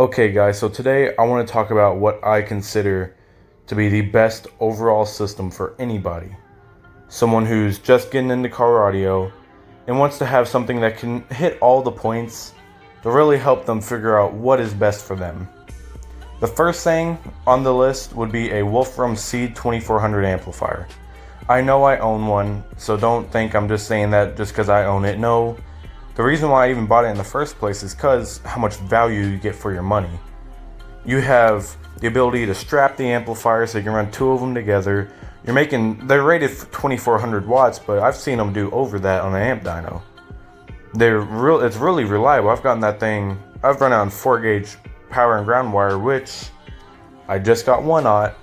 Okay guys, so today I want to talk about what I consider to be the best overall system for anybody. Someone who's just getting into car audio and wants to have something that can hit all the points to really help them figure out what is best for them. The first thing on the list would be a Wolfram C2400 amplifier. I know I own one, so don't think I'm just saying that just because I own it. No. The reason why I even bought it in the first place is because how much value you get for your money. You have the ability to strap the amplifier so you can run two of them together. They're rated for 2400 watts, but I've seen them do over that on an amp dyno. It's really reliable. I've run out on 4-gauge power and ground wire, which I just got 1/0,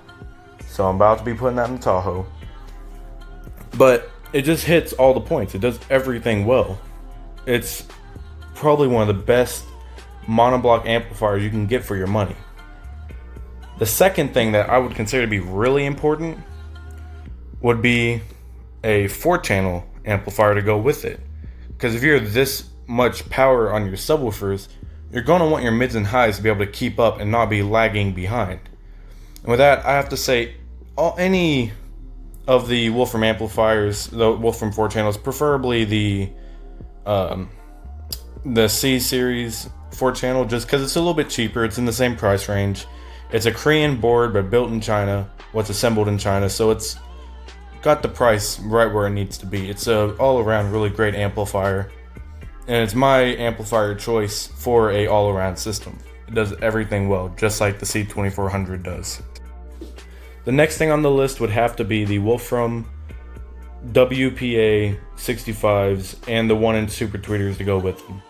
so I'm about to be putting that in the Tahoe. But it just hits all the points. It does everything well. It's probably one of the best monoblock amplifiers you can get for your money. The second thing that I would consider to be really important would be a 4-channel amplifier to go with it. Because if you're this much power on your subwoofers, you're going to want your mids and highs to be able to keep up and not be lagging behind. And with that, I have to say, any of the Wolfram amplifiers, the Wolfram 4 channels, preferably the C series 4 channel, just because it's a little bit cheaper. It's in the same price range. It's a Korean board but built in China. What's assembled in China, so it's got the price right where it needs to be. It's a all-around really great amplifier, and it's my amplifier choice for a all-around system. It does everything well, just like the C2400 does. The next thing on the list would have to be the Wolfram WPA 65s and the 1-inch super tweeters to go with them.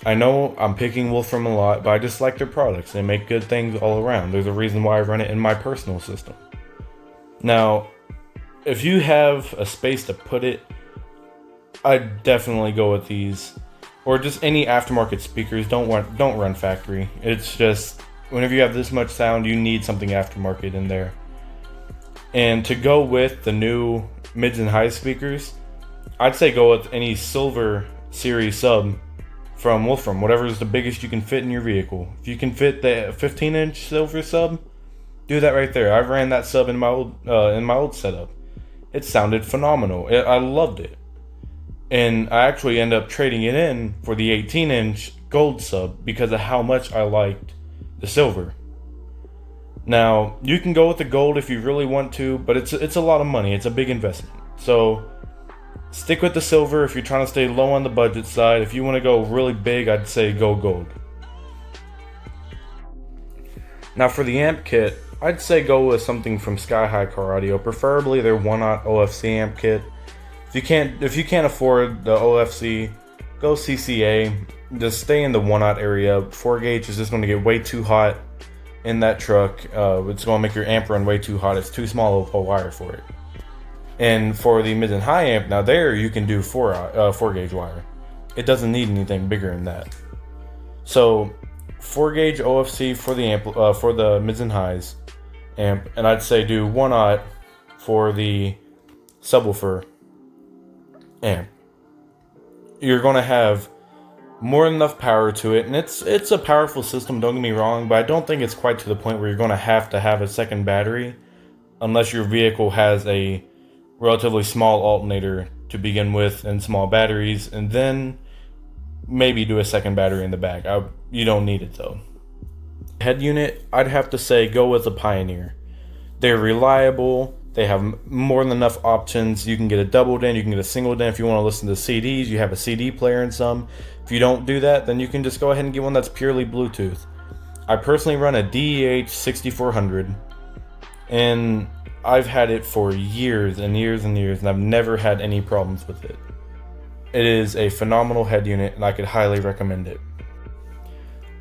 I know I'm picking Wolfram a lot, but I just like their products. They make good things all around. There's a reason why I run it in my personal system. Now, if you have a space to put it, I'd definitely go with these, or just any aftermarket speakers. Don't run factory. It's just whenever you have this much sound, you need something aftermarket in there. And to go with the new mids and high speakers, I'd say go with any silver series sub from Wolfram, whatever is the biggest you can fit in your vehicle. If you can fit the 15-inch silver sub, do that right there. I ran that sub in my old setup. It sounded phenomenal. I loved it, and I actually ended up trading it in for the 18-inch gold sub because of how much I liked the silver. Now, you can go with the gold if you really want to, but it's a lot of money. It's a big investment. So stick with the silver if you're trying to stay low on the budget side. If you want to go really big, I'd say go gold. Now for the amp kit, I'd say go with something from Sky High Car Audio, preferably their 1/0 OFC amp kit. If you can't afford the OFC, go CCA. Just stay in the 1/0 area. 4-gauge is just going to get way too hot in that truck. It's going to make your amp run way too hot. It's too small of a wire for it. And for the mid and high amp, now there you can do 4-gauge wire. It doesn't need anything bigger than that. So 4-gauge OFC for the amp, for the mids and highs amp, and I'd say do 1/0 for the subwoofer amp. You're going to have more than enough power to it, and it's a powerful system, don't get me wrong, but I don't think it's quite to the point where you're going to have a second battery unless your vehicle has a relatively small alternator to begin with and small batteries, and then maybe do a second battery in the back. You don't need it though. Head unit, I'd have to say go with the Pioneer. They're reliable. They have more than enough options. You can get a doubled in, you can get a singled in. If you want to listen to CDs, you have a CD player in some. If you don't do that, then you can just go ahead and get one that's purely Bluetooth. I personally run a DEH 6400, and I've had it for years and years and years, and I've never had any problems with it. It is a phenomenal head unit, and I could highly recommend it.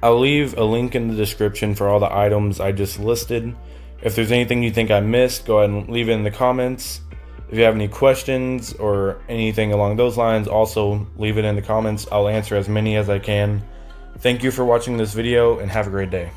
I'll leave a link in the description for all the items I just listed. If there's anything you think I missed, go ahead and leave it in the comments. If you have any questions or anything along those lines, also leave it in the comments. I'll answer as many as I can. Thank you for watching this video, and have a great day.